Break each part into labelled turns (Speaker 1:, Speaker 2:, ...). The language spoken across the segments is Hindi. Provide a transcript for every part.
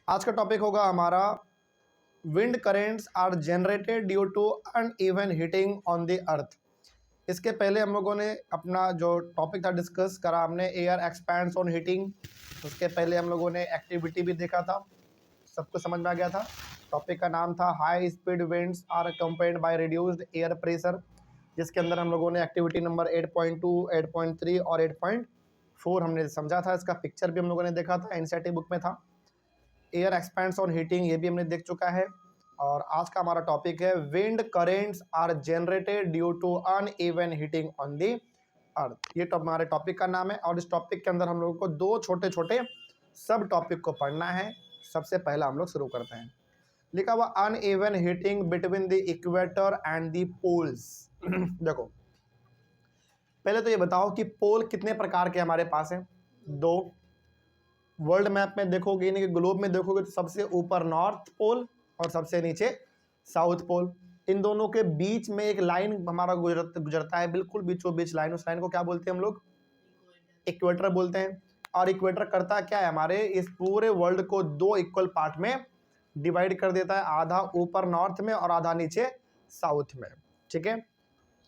Speaker 1: आज का टॉपिक होगा हमारा wind currents are generated due to uneven heating on the earth. इसके पहले हम लोगों ने अपना जो टॉपिक था डिस्कस करा हमने, एयर एक्सपैंड्स ऑन हीटिंग। उसके पहले हम लोगों ने एक्टिविटी भी देखा था, सबको समझ में आ गया था। टॉपिक का नाम था high speed winds are accompanied by reduced air pressure, जिसके अंदर हम लोगों ने एक्टिविटी नंबर 8.2, 8.3 और 8.4 हमने समझा था। इसका पिक्चर भी हम लोगों ने देखा था, एनसीईआरटी बुक में था। एयर एक्सपेंड्स ऑन हीटिंग ये भी हमने देख चुका है। और आज का हमारा टॉपिक है wind currents are generated due to uneven heating on the earth. ये हमारे टॉपिक का नाम है और इस टॉपिक के अंदर हम लोगों को दो छोटे छोटे सब टॉपिक को पढ़ना है। सबसे पहला हम लोग शुरू करते हैं। लिखा हुआ uneven heating between the equator and the poles. देखो पहले तो ये बताओ कि पोल कितने प्रकार के हमारे पास हैं? दो। वर्ल्ड मैप में देखोगे यानी कि ग्लोब में देखोगे तो सबसे ऊपर नॉर्थ पोल और सबसे नीचे साउथ पोल। इन दोनों के बीच में एक लाइन हमारा गुजरता है, बिल्कुल बीचों बीच लाइन। उस लाइन को क्या बोलते हैं हम लोग? इक्वेटर बोलते हैं। और इक्वेटर करता क्या है, हमारे इस पूरे वर्ल्ड को दो इक्वल पार्ट में डिवाइड कर देता है, आधा ऊपर नॉर्थ में और आधा नीचे साउथ में। ठीक है,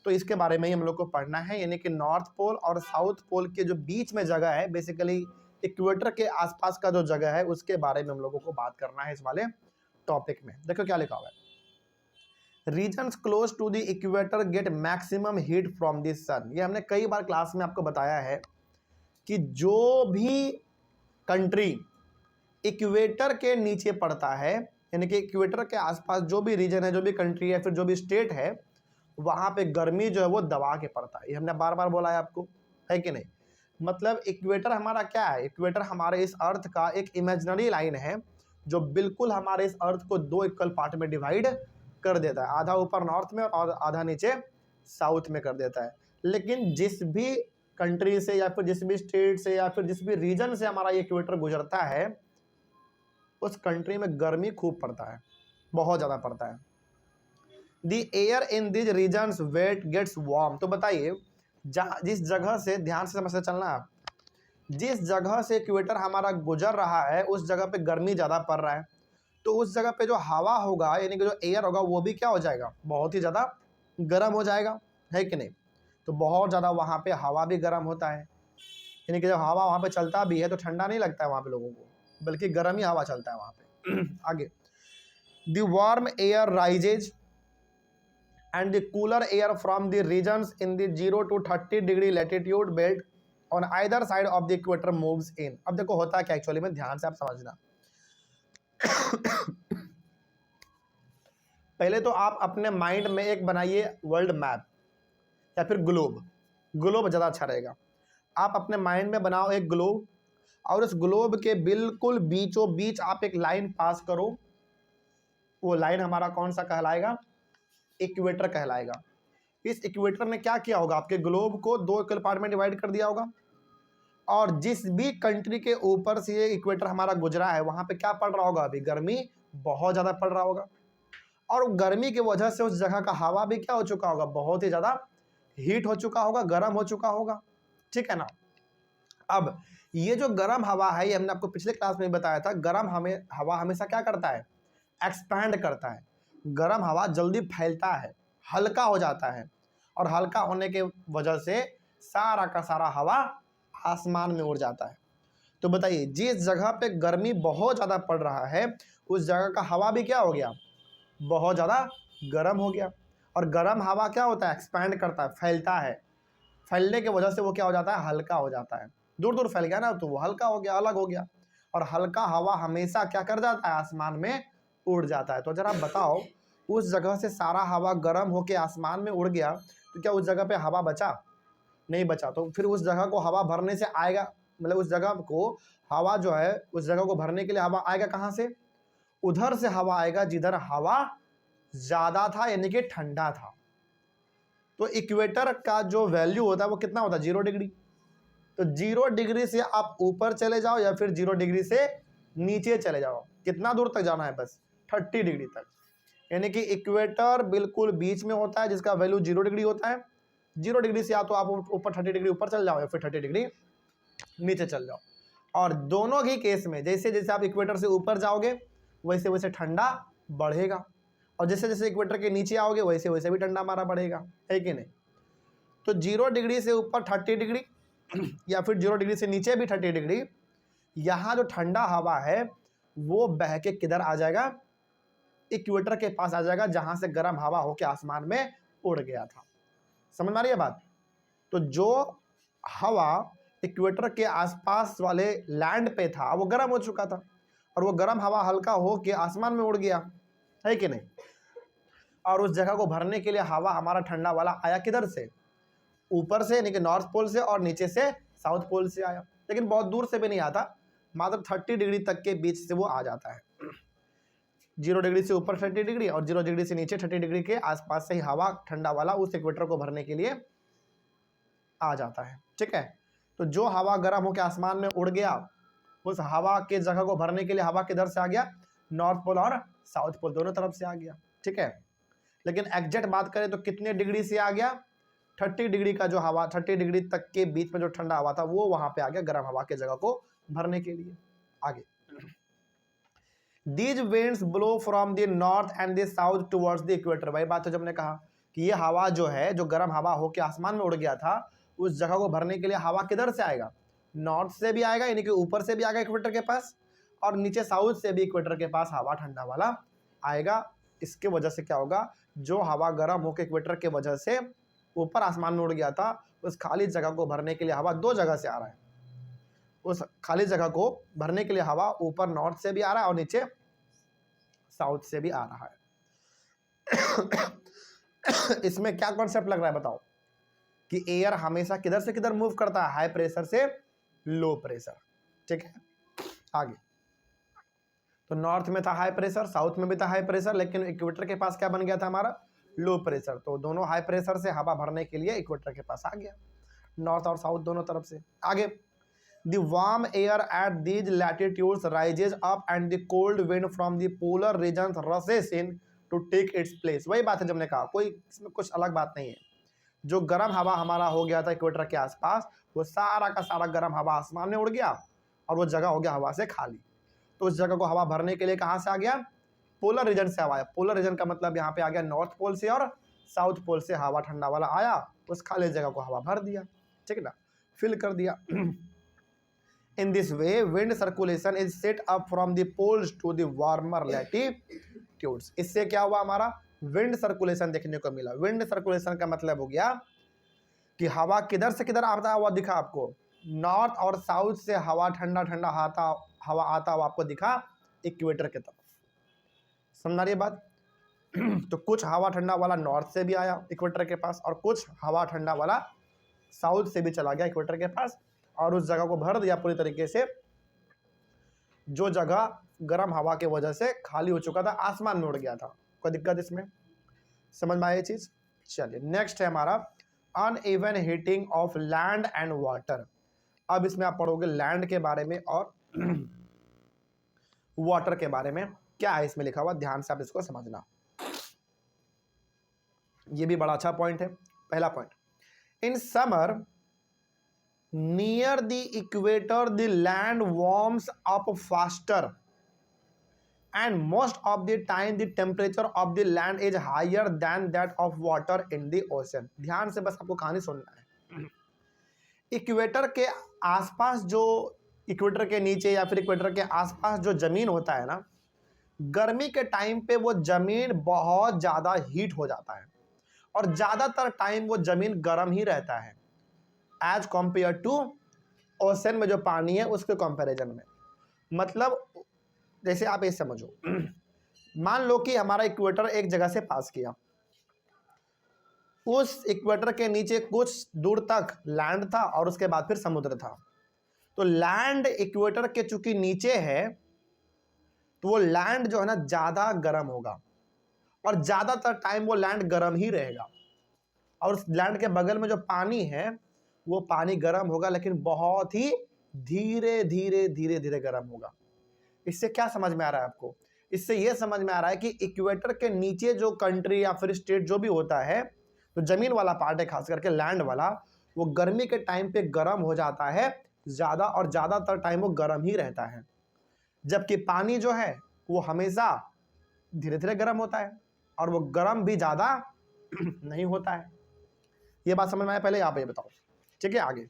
Speaker 1: तो इसके बारे में ही हम लोग को पढ़ना है, यानी कि नॉर्थ पोल और साउथ पोल के जो बीच में जगह है, बेसिकली इक्वेटर के आसपास का जो जगह है उसके बारे में हम लोगों को बात करना है इस वाले टॉपिक में। देखो क्या लिखा हुआ है, regions close to the equator get maximum heat from the sun. ये हमने कई बार क्लास में आपको बताया है कि जो भी कंट्री इक्वेटर के नीचे पड़ता है, यानी कि इक्वेटर के आसपास जो भी रीजन है, जो भी कंट्री है, फिर जो भी स्टेट है, वहां पे गर्मी जो है वो दबा के पड़ता है। ये हमने बार बार बोला है आपको, है कि नहीं? मतलब इक्वेटर हमारा क्या है? इक्वेटर हमारे इस अर्थ का एक इमेजिनरी लाइन है जो बिल्कुल हमारे इस अर्थ को दो इक्वल पार्ट में डिवाइड कर देता है, आधा ऊपर नॉर्थ में और आधा नीचे साउथ में कर देता है। लेकिन जिस भी कंट्री से या फिर जिस भी स्टेट से या फिर जिस भी रीजन से हमारा ये इक्वेटर गुजरता है, उस कंट्री में गर्मी खूब पड़ता है, बहुत ज़्यादा पड़ता है। The air in these regions wet gets warm। तो बताइए, जिस जगह से, ध्यान से समझते चलना आप, जिस जगह से इक्वेटर हमारा गुजर रहा है उस जगह पे गर्मी ज़्यादा पड़ रहा है, तो उस जगह पे जो हवा होगा यानी कि जो एयर होगा वो भी क्या हो जाएगा? बहुत ही ज़्यादा गर्म हो जाएगा, है कि नहीं? तो बहुत ज़्यादा वहाँ पे हवा भी गर्म होता है, यानी कि जब हवा वहाँ पे चलता भी है तो ठंडा नहीं लगता है वहाँ पे लोगों को, बल्कि गर्म ही हवा चलता है वहाँ पे। आगे, the warm air rises and the cooler air from the regions in the 0 to 30 degree latitude belt on either side of the equator moves in। अब देखो होता क्या एक्चुअली में, ध्यान से आप समझना। पहले तो आप अपने माइंड में एक बनाइए वर्ल्ड मैप या फिर ग्लोब। ग्लोब ज़्यादा अच्छा रहेगा। आप अपने माइंड में बनाओ एक ग्लोब और उस ग्लोब के बिल्कुल बीचों बीच आप एक लाइन पास करो। वो लाइन हमारा कौन सा कहलाएगा? इक्वेटर कहलाएगा। इस इक्वेटर ने क्या किया होगा? आपके ग्लोब को दो इक्वल पार्ट में डिवाइड कर दिया होगा और जिस भी कंट्री के ऊपर से ये इक्वेटर हमारा गुजरा है वहां पे क्या पड़ रहा होगा? अभी गर्मी बहुत ज़्यादा पड़ रहा होगा और गर्मी की वजह से उस जगह का हवा भी क्या हो चुका होगा? बहुत ही ज़्यादा हीट हो चुका होगा, गर्म हो चुका होगा। ठीक है ना? अब ये जो गर्म हवा है, ये हमने आपको पिछले क्लास में बताया था, गर्म हवा हमेशा क्या करता है? एक्सपैंड करता है। गर्म हवा जल्दी फैलता है, हल्का हो जाता है और हल्का होने के वजह से सारा का सारा हवा आसमान में उड़ जाता है। तो बताइए, जिस जगह पे गर्मी बहुत ज़्यादा पड़ रहा है उस जगह का हवा भी क्या हो गया? बहुत ज़्यादा गर्म हो गया। और गर्म हवा क्या होता है? एक्सपैंड करता है, फैलता है। फैलने की वजह से वो क्या हो जाता है? हल्का हो जाता है। दूर दूर फैल गया ना, तो वो हल्का हो गया, अलग हो गया। और हल्का हवा हमेशा क्या कर जाता है? आसमान में उड़ जाता है। तो जरा बताओ, उस जगह से सारा हवा गर्म होके आसमान में उड़ गया तो क्या उस जगह पे हवा बचा? नहीं बचा। तो फिर उस जगह को हवा भरने से आएगा, मतलब उस जगह को हवा जो है, उस जगह को भरने के लिए हवा आएगा कहाँ से? उधर से हवा आएगा जिधर हवा ज़्यादा था, यानी कि ठंडा था। तो इक्वेटर का जो वैल्यू होता है वो कितना होता है? 0 डिग्री। तो 0 डिग्री से आप ऊपर चले जाओ या फिर 0 डिग्री से नीचे चले जाओ, कितना दूर तक जाना है? बस 30 डिग्री तक। यानी कि इक्वेटर बिल्कुल बीच में होता है जिसका वैल्यू 0 डिग्री होता है। 0 डिग्री से या तो आप ऊपर 30 डिग्री ऊपर चल जाओ या फिर 30 डिग्री नीचे चल जाओ। और दोनों ही केस में जैसे जैसे आप इक्वेटर से ऊपर जाओगे वैसे वैसे ठंडा बढ़ेगा, और जैसे जैसे इक्वेटर के नीचे आओगे वैसे वैसे भी ठंडा हमारा बढ़ेगा, है कि नहीं। तो 0 डिग्री से ऊपर 30 डिग्री या फिर 0 डिग्री से नीचे भी 30 डिग्री, यहाँ जो ठंडा हवा है वो बह के किधर आ जाएगा, इक्वेटर के पास आ जाएगा, जहां से गर्म हवा होके आसमान में उड़ गया था। समझ में आ रही है बात। तो जो हवा इक्वेटर के आसपास वाले लैंड पे था वो गर्म हो चुका था, और वो गर्म हवा हल्का हो के आसमान में उड़ गया, है कि नहीं। और उस जगह को भरने के लिए हवा हमारा ठंडा वाला आया किधर से, ऊपर से, यानी कि नॉर्थ पोल से, और नीचे से साउथ पोल से आया, लेकिन बहुत दूर से भी नहीं आता, मात्र 30 डिग्री तक के बीच से वो आ जाता है। 0 डिग्री से ऊपर 30 डिग्री और 0 डिग्री से नीचे 30 डिग्री के आसपास से ही हवा ठंडा वाला उस इक्वेटर को भरने के लिए आ जाता है, ठीक है। तो जो हवा गर्म होकर आसमान में उड़ गया, उस हवा के जगह को भरने के लिए हवा किधर से आ गया, नॉर्थ पोल और साउथ पोल दोनों तरफ से आ गया, ठीक है। लेकिन एग्जैक्ट बात करें तो कितने डिग्री से आ गया, 30 डिग्री का जो हवा, 30 डिग्री तक के बीच में जो ठंडा हवा था वो वहां पे आ गया गर्म हवा के जगह को भरने के लिए। आगे, These winds blow from the north and the south towards the equator। वही बात है जो हमने कहा कि ये हवा जो है, जो गर्म हवा होके आसमान में उड़ गया था, उस जगह को भरने के लिए हवा किधर से आएगा, नॉर्थ से भी आएगा, यानी कि ऊपर से भी आएगा इक्वेटर के पास, और नीचे साउथ से भी इक्वेटर के पास हवा ठंडा वाला आएगा। इसके वजह से क्या होगा, जो हवा गर्म होकर इक्वेटर के वजह से ऊपर आसमान में उड़ गया था, उस खाली जगह को भरने के लिए हवा दो जगह से आ रहा है। उस खाली जगह को भरने के लिए हवा ऊपर नॉर्थ से भी आ रहा है और नीचे साउथ से भी आ रहा है। इसमें क्या कॉन्सेप्ट लग रहा है बताओ, कि एयर हमेशा किधर से किधर मूव करता है, हाई प्रेशर से लो प्रेशर, ठीक है। आगे, तो नॉर्थ में था हाई प्रेशर, साउथ में भी था हाई प्रेशर, लेकिन इक्वेटर के पास क्या बन गया था हमारा, लो प्रेशर। तो दोनों हाई प्रेशर से हवा भरने के लिए इक्वेटर के पास आ गया, नॉर्थ और साउथ दोनों तरफ से। आगे, the warm air at these latitudes rises up and the cold wind from the polar regions rushes in to take its place। वही बात है जो हमने कहा, कोई इसमें कुछ अलग बात नहीं है। जो गर्म हवा हमारा हो गया था इक्वेटर के आसपास, वो सारा का सारा गर्म हवा आसमान में उड़ गया और वो जगह हो गया हवा से खाली। तो उस जगह को हवा भरने के लिए कहाँ से आ गया, पोलर रीजन से हवा आया। पोलर रीजन का मतलब यहाँ पे आ गया नॉर्थ पोल से और साउथ पोल से हवा ठंडा वाला आया, उस खाली जगह को हवा भर दिया, ठीक है ना, फिल कर दिया। In this way, wind circulation is set up from the poles to the warmer latitudes। इससे क्या हुआ, हमारा विंड सर्कुलेशन देखने को मिला। विंड सर्कुलेशन का मतलब हो गया कि हवा किधर से किधर आता हुआ दिखा आपको, नॉर्थ और साउथ से हवा ठंडा ठंडा हवा आता हुआ आपको दिखा इक्वेटर की तरफ। समझ रही है बात। तो कुछ हवा ठंडा वाला नॉर्थ से भी आया इक्वेटर के पास, और कुछ हवा ठंडा वाला साउथ से भी चला गया इक्वेटर के पास, और उस जगह को भर दिया पूरी तरीके से, जो जगह गर्म हवा के वजह से खाली हो चुका था, आसमान में उड़ गया था। कोई दिक्कत इसमें, समझ में आया ये चीज। चलिए, नेक्स्ट है हमारा uneven heating of land and water. अब इसमें आप पढ़ोगे लैंड के बारे में और वाटर के बारे में, क्या है इसमें लिखा हुआ, ध्यान से आप इसको समझना। ये भी बड़ा अच्छा पॉइंट है। पहला point, in summer near the equator the land warms up faster and most of the time the temperature of the land is higher than that of water in the ocean। ध्यान से बस आपको कहानी सुनना है। इक्वेटर के आसपास, जो इक्वेटर के नीचे या फिर इक्वेटर के आसपास जो जमीन होता है ना, गर्मी के टाइम पे वो जमीन बहुत ज़्यादा हीट हो जाता है और ज़्यादातर टाइम वो जमीन गर्म ही रहता है एज कॉम्पेयर टू ओशन में जो पानी है उसके कंपैरिजन में। मतलब जैसे आप ये समझो, मान लो कि हमारा इक्वेटर एक जगह से पास किया, उस इक्वेटर के नीचे कुछ दूर तक लैंड था और उसके बाद फिर समुद्र था। तो लैंड इक्वेटर के चूंकि नीचे है, तो वो लैंड जो है ना ज़्यादा गर्म होगा और ज़्यादातर टाइम वो लैंड गर्म ही रहेगा, और उस लैंड के बगल में जो पानी है वो पानी गर्म होगा, लेकिन बहुत ही धीरे धीरे धीरे धीरे गर्म होगा। इससे क्या समझ में आ रहा है आपको, इससे ये समझ में आ रहा है कि इक्वेटर के नीचे जो कंट्री या फिर स्टेट जो भी होता है, तो जमीन वाला पार्ट है खास करके लैंड वाला, वो गर्मी के टाइम पे गर्म हो जाता है ज़्यादा और ज़्यादातर टाइम वो गर्म ही रहता है, जबकि पानी जो है वो हमेशा धीरे धीरे गर्म होता है और वो गर्म भी ज़्यादा नहीं होता है। ये बात समझ में आया? पहले आप ये बताओ, ठीक है। आगे,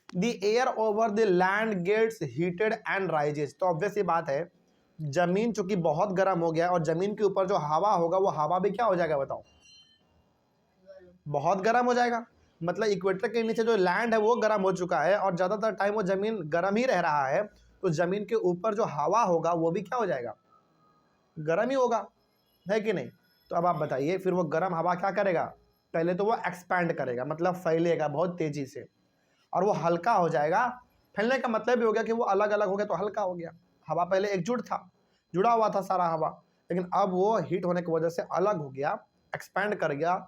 Speaker 1: the air over the land gets heated and rises. तो ऑब्वियस ये बात है, जमीन चूंकि बहुत गर्म हो गया और जमीन के ऊपर जो हवा होगा वो हवा भी क्या हो जाएगा बताओ? बहुत गर्म हो जाएगा। मतलब इक्वेटर के नीचे जो लैंड है वो गर्म हो चुका है और ज़्यादातर टाइम वो जमीन गर्म ही रह रहा है, तो जमीन के ऊपर जो हवा होगा वो भी क्या हो जाएगा? गर्म ही होगा, है कि नहीं? तो अब आप बताइए, फिर वो गर्म हवा क्या करेगा? पहले तो वो एक्सपैंड करेगा, मतलब फैलेगा बहुत तेजी से, और वो हल्का हो जाएगा। फैलने का मतलब भी हो गया कि वो अलग अलग हो गया तो हल्का हो गया। हवा पहले एकजुट था, जुड़ा हुआ था सारा हवा, लेकिन अब वो हीट होने की वजह से अलग हो गया, एक्सपैंड कर गया,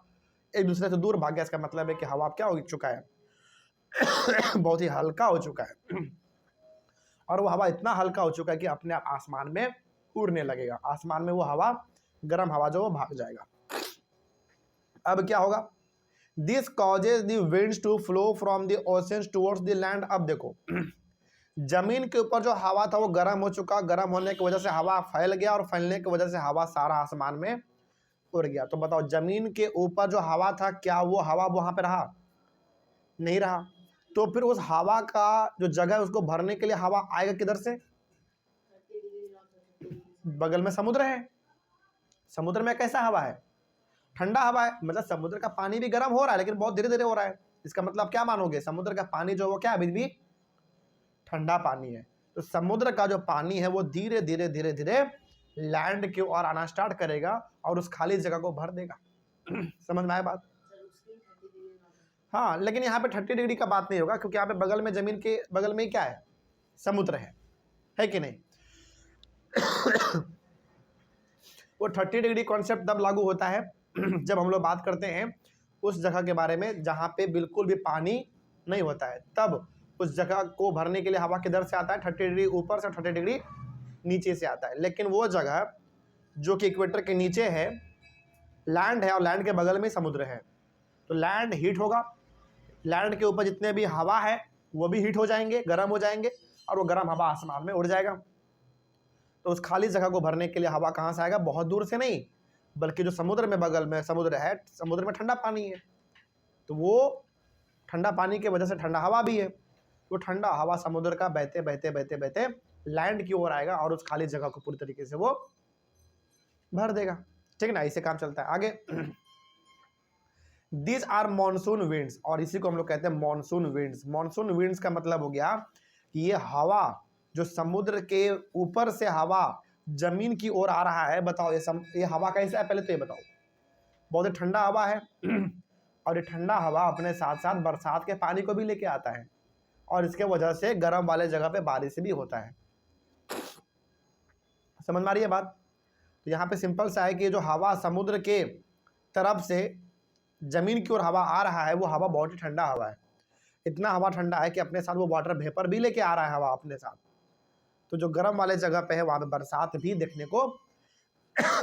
Speaker 1: एक दूसरे से दूर भाग गया। इसका मतलब है कि हवा क्या हो चुका है? बहुत ही हल्का हो चुका है। और वो हवा इतना हल्का हो चुका है कि अपने आप आसमान में उड़ने लगेगा। आसमान में वो हवा, गर्म हवा जो, वो भाग जाएगा। अब क्या होगा? This causes the winds to flow from the oceans towards the land. अब देखो, जमीन के ऊपर जो हवा था वो गर्म हो चुका, गर्म होने की वजह से हवा फैल गया और फैलने की वजह से हवा सारा आसमान में उड़ गया। तो बताओ, जमीन के ऊपर जो हवा था, क्या वो हवा वहां पे रहा? नहीं रहा। तो फिर उस हवा का जो जगह है उसको भरने के लिए हवा आएगा किधर से? बगल में समुद्र है। समुद्र में कैसा हवा है? ठंडा हवा है। मतलब समुद्र का पानी भी गर्म हो रहा है, लेकिन बहुत धीरे धीरे हो रहा है। इसका मतलब क्या मानोगे? समुद्र का पानी जो, वो क्या अभी भी ठंडा पानी है। तो समुद्र का जो पानी है वो धीरे धीरे धीरे धीरे लैंड की ओर आना स्टार्ट करेगा और उस खाली जगह को भर देगा। समझ में आया बात? हाँ, लेकिन यहाँ पे 30 डिग्री का बात नहीं होगा, क्योंकि यहाँ पे बगल में, जमीन के बगल में ही क्या है? समुद्र है कि नहीं? वो 30 डिग्री कॉन्सेप्ट तब लागू होता है जब हम लोग बात करते हैं उस जगह के बारे में जहाँ पे बिल्कुल भी पानी नहीं होता है। तब उस जगह को भरने के लिए हवा किधर से आता है? 30 डिग्री ऊपर से, 30 डिग्री नीचे से आता है। लेकिन वो जगह जो कि इक्वेटर के नीचे है, लैंड है, और लैंड के बगल में समुद्र है, तो लैंड हीट होगा। लैंड के ऊपर जितने भी हवा है वो भी हीट हो जाएंगे, गर्म हो जाएंगे, और वो गर्म हवा आसमान में उड़ जाएगा। तो उस खाली जगह को भरने के लिए हवा कहाँ से आएगा? बहुत दूर से नहीं, बल्कि जो समुद्र में, बगल में समुद्र है, समुद्र में ठंडा पानी है, तो वो ठंडा पानी की वजह से ठंडा हवा भी है। वो ठंडा हवा समुद्र का बहते बहते बहते बहते लैंड की ओर आएगा और उस खाली जगह को पूरी तरीके से वो भर देगा। ठीक है ना? इससे काम चलता है। आगे, दीज आर मॉनसून विंड्स, और इसी को हम लोग कहते हैं मॉनसून विंड्स। मॉनसून विंड्स का मतलब हो गया कि ये हवा जो समुद्र के ऊपर से हवा जमीन की ओर आ रहा है। बताओ ये हवा कैसा है? पहले तो ये बताओ। बहुत ही ठंडा हवा है और ये ठंडा हवा अपने साथ साथ बरसात के पानी को भी लेके आता है, और इसके वजह से गर्म वाले जगह पे बारिश भी होता है। समझ में आ रही है बात? तो यहाँ पे सिंपल सा है कि जो हवा समुद्र के तरफ से जमीन की ओर हवा आ रहा है, वो हवा बहुत ही ठंडा हवा है। इतना हवा ठंडा है कि अपने साथ वो वाटर वेपर भी लेके आ रहा है हवा अपने साथ। तो जो गर्म वाले जगह पे है वहाँ पे बरसात भी देखने को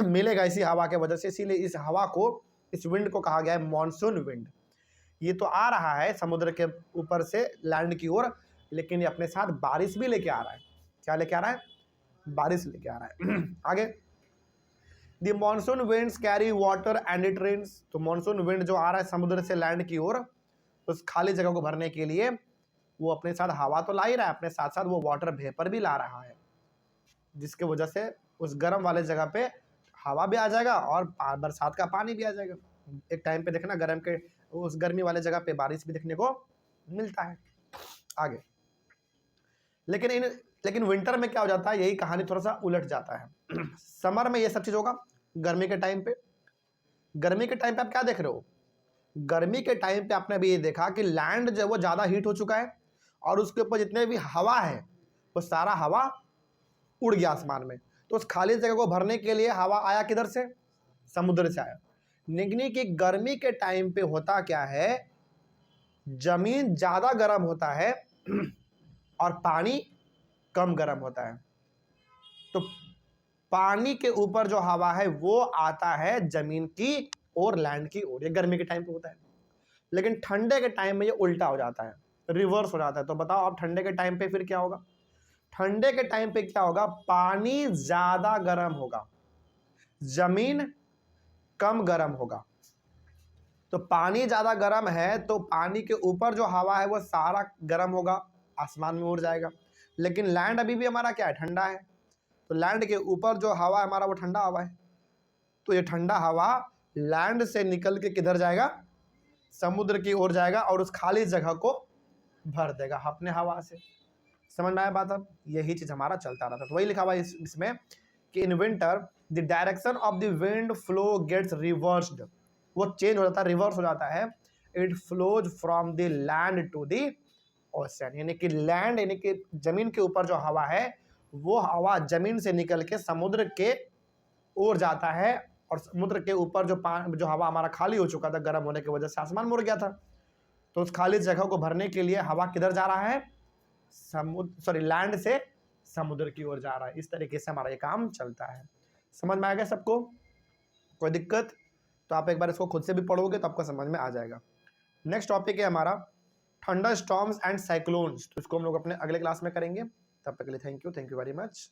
Speaker 1: मिलेगा इसी हवा के वजह से। इसीलिए इस हवा को, इस विंड को कहा गया है मॉनसून विंड। ये तो आ रहा है समुद्र के ऊपर से लैंड की ओर, लेकिन ये अपने साथ बारिश भी लेके आ रहा है। क्या लेके आ रहा है? बारिश लेके आ रहा है। आगे, the monsoon winds carry water and it rains. तो मॉनसून विंड जो आ रहा है समुद्र से लैंड की ओर, उस खाली जगह को भरने के लिए वो अपने साथ हवा तो ला ही रहा है, अपने साथ साथ वो वाटर वेपर भी ला रहा है, जिसके वजह से उस गर्म वाले जगह पे हवा भी आ जाएगा और बरसात का पानी भी आ जाएगा। एक टाइम पे देखना, गर्म के उस गर्मी वाले जगह पे बारिश भी देखने को मिलता है। आगे, लेकिन विंटर में क्या हो जाता है? यही कहानी थोड़ा सा उलट जाता है। समर में ये सब चीज होगा, गर्मी के टाइम पे। गर्मी के टाइम पे आप क्या देख रहे हो? गर्मी के टाइम पे आपने अभी ये देखा कि लैंड जो है वो ज्यादा हीट हो चुका है और उसके ऊपर जितने भी हवा है वो सारा हवा उड़ गया आसमान में। तो उस खाली जगह को भरने के लिए हवा आया किधर से? समुद्र से आया। निगनी की गर्मी के टाइम पे होता क्या है? जमीन ज्यादा गर्म होता है और पानी कम गर्म होता है। तो पानी के ऊपर जो हवा है वो आता है जमीन की और लैंड की ओर। ये गर्मी के टाइम पे होता है। लेकिन ठंडे के टाइम में ये उल्टा हो जाता है। रिवर्स हो जाता है। तो बताओ अब ठंडे के टाइम पे फिर क्या होगा? ठंडे के टाइम पे क्या होगा? पानी ज्यादा गर्म होगा, जमीन कम गर्म होगा। तो पानी ज्यादा गर्म है तो पानी के ऊपर जो हवा है वो सारा गर्म होगा, आसमान में उड़ जाएगा। लेकिन लैंड अभी भी हमारा क्या है? ठंडा है। तो लैंड के ऊपर जो हवा है हमारा वो ठंडा हवा है। तो ये ठंडा हवा लैंड से निकल के किधर जाएगा? समुद्र की ओर जाएगा और उस खाली जगह को भर देगा अपने हवा से। समझ में आया बात? अब यही चीज हमारा चलता रहता है। तो वही लिखा हुआ है इसमें कि in winter the direction of the wind flow gets reversed, वो चेंज हो जाता है, रिवर्स हो जाता है। It flows from the land to the ocean, यानी कि लैंड यानी कि जमीन के ऊपर जो हवा है वो हवा जमीन से निकल के समुद्र के ओर जाता है। और समुद्र के ऊपर जो हवा हमारा खाली हो चुका था गर्म होने की वजह से, आसमान मुड़ गया था, तो उस खाली जगह को भरने के लिए हवा किधर जा रहा है? लैंड से समुद्र की ओर जा रहा है। इस तरीके से हमारा ये काम चलता है। समझ में आ गया सबको? कोई दिक्कत? तो आप एक बार इसको खुद से भी पढ़ोगे तो आपको समझ में आ जाएगा। नेक्स्ट टॉपिक है हमारा थंडर स्टॉर्म्स एंड साइक्लोन्स। तो इसको हम लोग अपने अगले क्लास में करेंगे। तब तक के लिए थैंक यू वेरी मच।